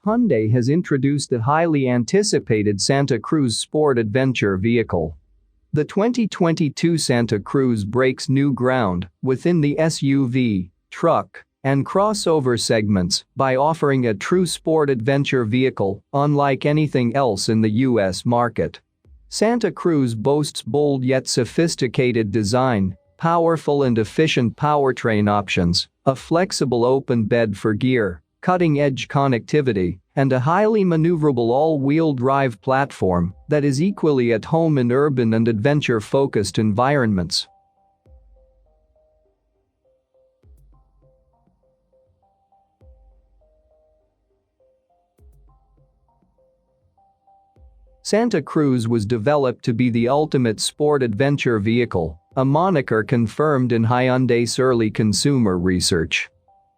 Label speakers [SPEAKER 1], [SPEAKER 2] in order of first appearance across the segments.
[SPEAKER 1] Hyundai has introduced the highly anticipated Santa Cruz Sport Adventure vehicle. The 2022 Santa Cruz breaks new ground within the SUV, truck, and crossover segments by offering a true sport adventure vehicle unlike anything else in the US market. Santa Cruz boasts bold yet sophisticated design, powerful and efficient powertrain options, a flexible open bed for gear, cutting-edge connectivity, and a highly maneuverable all-wheel drive platform that is equally at home in urban and adventure-focused environments. Santa Cruz was developed to be the ultimate sport adventure vehicle, a moniker confirmed in Hyundai's early consumer research.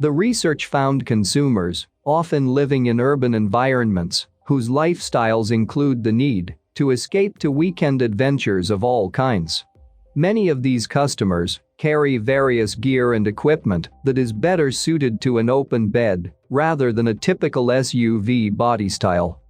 [SPEAKER 1] The research found consumers, often living in urban environments, whose lifestyles include the need to escape to weekend adventures of all kinds. Many of these customers carry various gear and equipment that is better suited to an open bed rather than a typical SUV body style.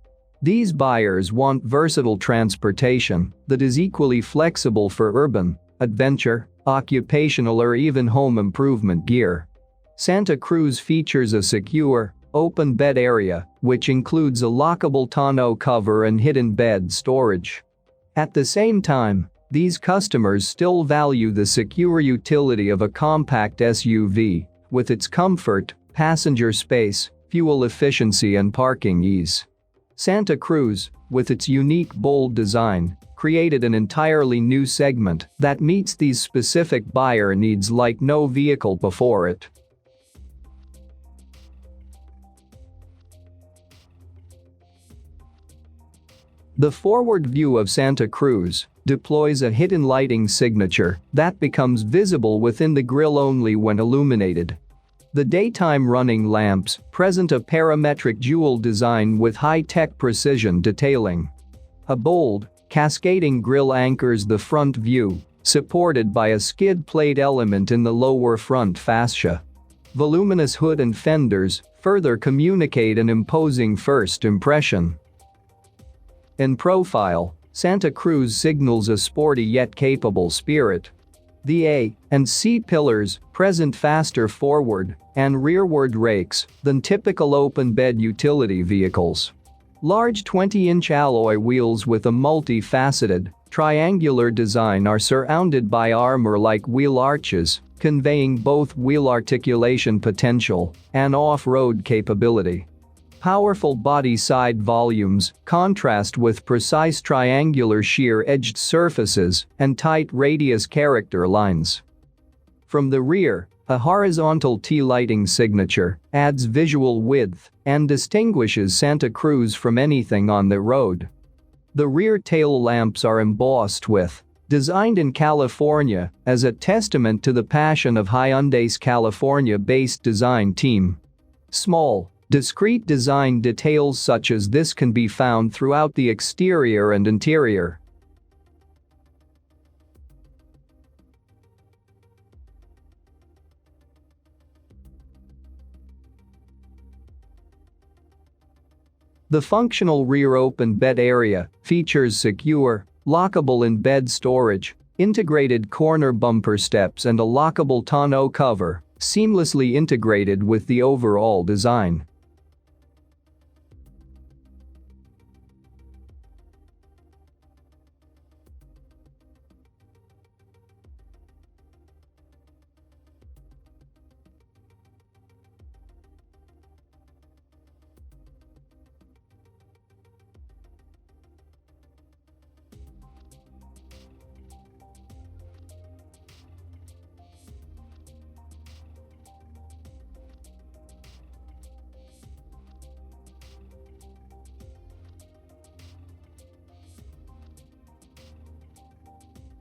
[SPEAKER 1] These buyers want versatile transportation that is equally flexible for urban, adventure, occupational or even home improvement gear. Santa Cruz features a secure, open bed area, which includes a lockable tonneau cover and hidden bed storage. At the same time, these customers still value the secure utility of a compact SUV, with its comfort, passenger space, fuel efficiency and parking ease. Santa Cruz, with its unique bold design, created an entirely new segment that meets these specific buyer needs like no vehicle before it. The forward view of Santa Cruz deploys a hidden lighting signature that becomes visible within the grille only when illuminated. The daytime running lamps present a parametric jewel design with high-tech precision detailing. A bold, cascading grille anchors the front view, supported by a skid plate element in the lower front fascia. Voluminous hood and fenders further communicate an imposing first impression. In profile, Santa Cruz signals a sporty yet capable spirit. The A and C pillars present faster forward and rearward rakes than typical open-bed utility vehicles. Large 20-inch alloy wheels with a multi-faceted, triangular design are surrounded by armor-like wheel arches, conveying both wheel articulation potential and off-road capability. Powerful body side volumes contrast with precise triangular shear-edged surfaces and tight radius character lines. From the rear, a horizontal T-lighting signature adds visual width and distinguishes Santa Cruz from anything on the road. The rear tail lamps are embossed with "Designed in California" as a testament to the passion of Hyundai's California-based design team. Small, discrete design details such as this can be found throughout the exterior and interior. The functional rear open bed area features secure, lockable in-bed storage, integrated corner bumper steps and a lockable tonneau cover, seamlessly integrated with the overall design.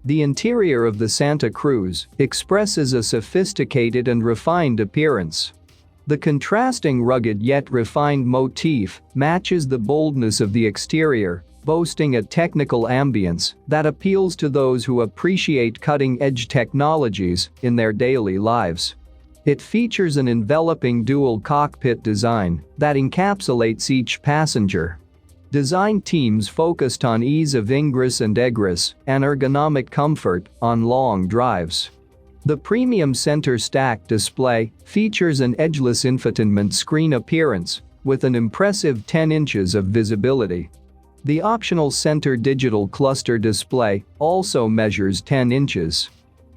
[SPEAKER 1] The interior of the Santa Cruz expresses a sophisticated and refined appearance. The contrasting rugged yet refined motif matches the boldness of the exterior, boasting a technical ambience that appeals to those who appreciate cutting-edge technologies in their daily lives. It features an enveloping dual cockpit design that encapsulates each passenger. Design teams focused on ease of ingress and egress and ergonomic comfort on long drives. The premium center stack display features an edgeless infotainment screen appearance with an impressive 10 inches of visibility. The optional center digital cluster display also measures 10 inches.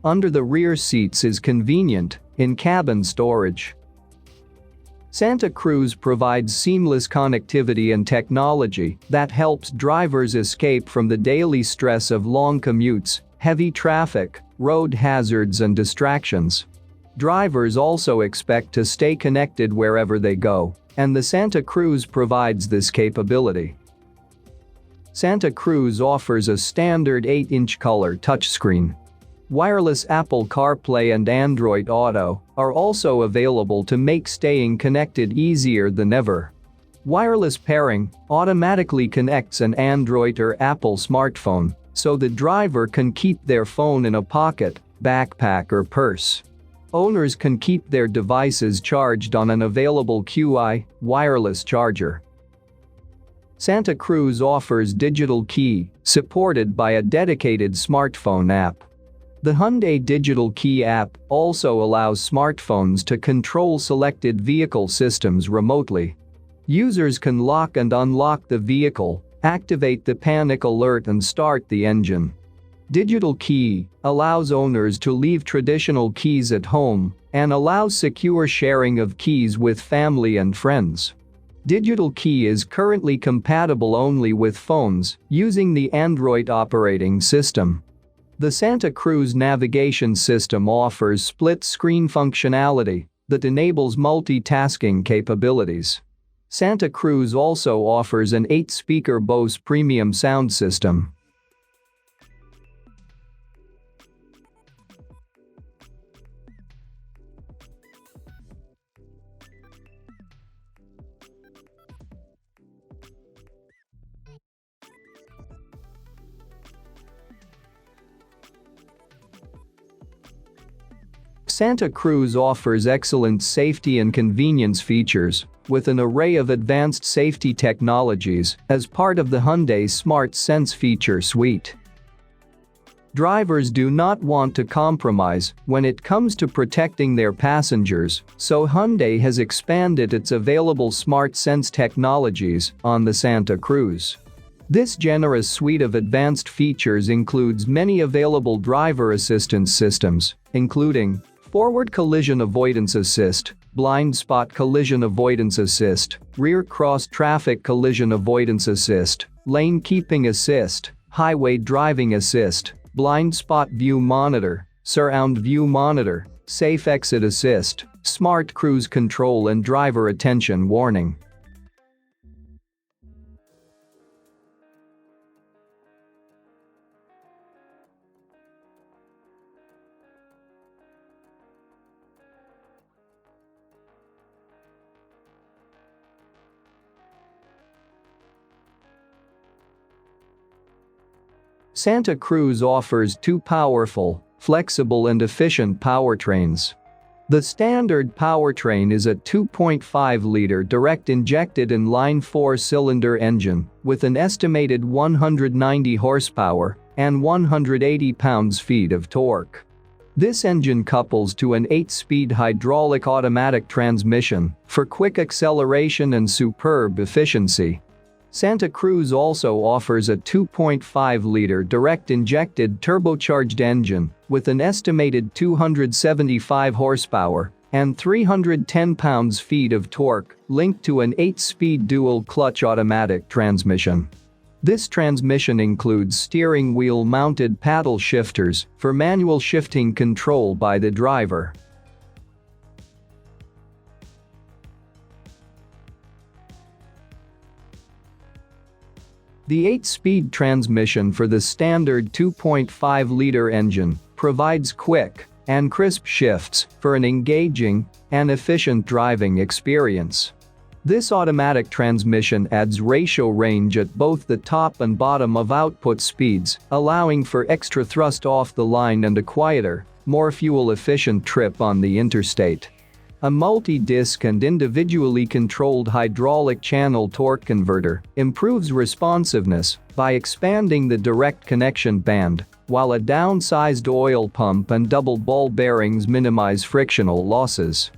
[SPEAKER 1] Under the rear seats is convenient in-cabin storage. Santa Cruz provides seamless connectivity and technology that helps drivers escape from the daily stress of long commutes, heavy traffic, road hazards and distractions. Drivers also expect to stay connected wherever they go, and the Santa Cruz provides this capability. Santa Cruz offers a standard 8-inch color touchscreen. Wireless Apple CarPlay and Android Auto are also available to make staying connected easier than ever. Wireless pairing automatically connects an Android or Apple smartphone so the driver can keep their phone in a pocket, backpack or purse. Owners can keep their devices charged on an available Qi wireless charger. Santa Cruz offers digital key, supported by a dedicated smartphone app. The Hyundai Digital Key app also allows smartphones to control selected vehicle systems remotely. Users can lock and unlock the vehicle, activate the panic alert and start the engine. Digital Key allows owners to leave traditional keys at home and allows secure sharing of keys with family and friends. Digital Key is currently compatible only with phones using the Android operating system. The Santa Cruz navigation system offers split-screen functionality that enables multitasking capabilities. Santa Cruz also offers an 8-speaker Bose premium sound system. Santa Cruz offers excellent safety and convenience features with an array of advanced safety technologies as part of the Hyundai Smart Sense feature suite. Drivers do not want to compromise when it comes to protecting their passengers, so Hyundai has expanded its available Smart Sense technologies on the Santa Cruz. This generous suite of advanced features includes many available driver assistance systems, including forward collision avoidance assist, blind spot collision avoidance assist, rear cross traffic collision avoidance assist, lane keeping assist, highway driving assist, blind spot view monitor, surround view monitor, safe exit assist, smart cruise control and driver attention warning. Santa Cruz offers two powerful, flexible and efficient powertrains. The standard powertrain is a 2.5-liter direct-injected inline 4-cylinder engine with an estimated 190 horsepower and 180 pounds-feet of torque. This engine couples to an 8-speed hydraulic automatic transmission for quick acceleration and superb efficiency. Santa Cruz also offers a 2.5-liter direct-injected turbocharged engine with an estimated 275 horsepower and 310 pounds-feet of torque linked to an 8-speed dual-clutch automatic transmission. This transmission includes steering wheel-mounted paddle shifters for manual shifting control by the driver. The 8-speed transmission for the standard 2.5-liter engine provides quick and crisp shifts for an engaging and efficient driving experience. This automatic transmission adds ratio range at both the top and bottom of output speeds, allowing for extra thrust off the line and a quieter, more fuel-efficient trip on the interstate. A multi-disc and individually controlled hydraulic channel torque converter improves responsiveness by expanding the direct connection band, while a downsized oil pump and double ball bearings minimize frictional losses.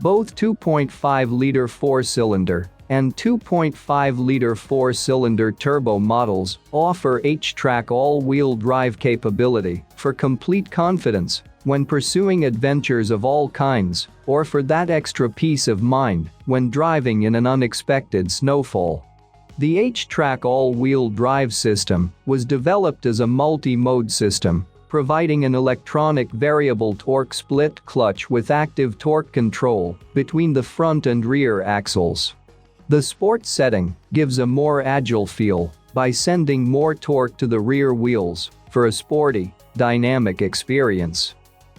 [SPEAKER 1] Both 2.5-liter 4-cylinder and 2.5-liter 4-cylinder turbo models offer HTRAC all-wheel drive capability for complete confidence when pursuing adventures of all kinds, or for that extra peace of mind when driving in an unexpected snowfall. The HTRAC all-wheel drive system was developed as a multi-mode system, providing an electronic variable torque split clutch with active torque control between the front and rear axles. The sport setting gives a more agile feel by sending more torque to the rear wheels for a sporty, dynamic experience.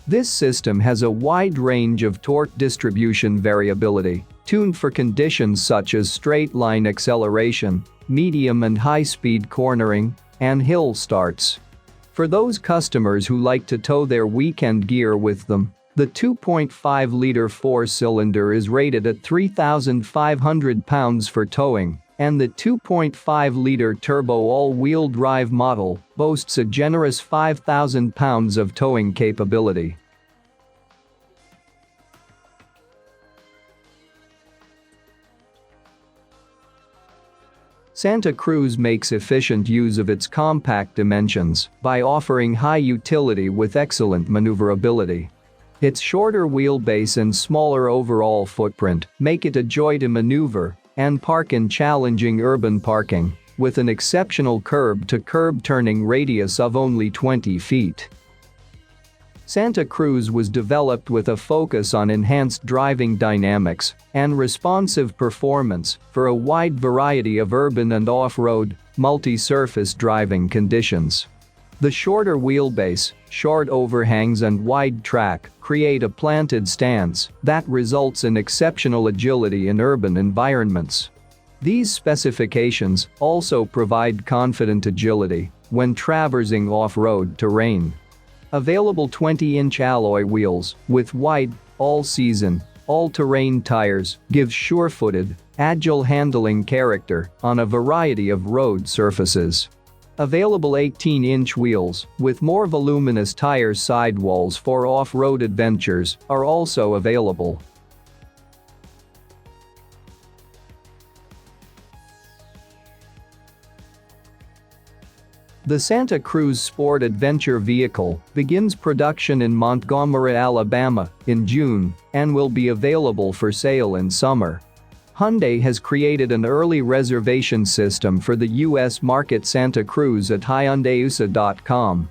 [SPEAKER 1] This system has a wide range of torque distribution variability, tuned for conditions such as straight-line acceleration, medium and high-speed cornering, and hill starts. For those customers who like to tow their weekend gear with them, the 2.5-liter 4-cylinder is rated at 3,500 pounds for towing, and the 2.5-liter turbo all-wheel drive model boasts a generous 5,000 pounds of towing capability. Santa Cruz makes efficient use of its compact dimensions by offering high utility with excellent maneuverability. Its shorter wheelbase and smaller overall footprint make it a joy to maneuver and park in challenging urban parking, with an exceptional curb-to-curb turning radius of only 20 feet. Santa Cruz was developed with a focus on enhanced driving dynamics and responsive performance for a wide variety of urban and off-road, multi-surface driving conditions. The shorter wheelbase, short overhangs and wide track create a planted stance that results in exceptional agility in urban environments. These specifications also provide confident agility when traversing off-road terrain. Available 20-inch alloy wheels with wide, all-season, all-terrain tires give sure-footed, agile handling character on a variety of road surfaces. Available 18-inch wheels with more voluminous tire sidewalls for off-road adventures are also available. The Santa Cruz Sport Adventure vehicle begins production in Montgomery, Alabama in June and will be available for sale in summer. Hyundai has created an early reservation system for the U.S. market Santa Cruz at hyundaiusa.com.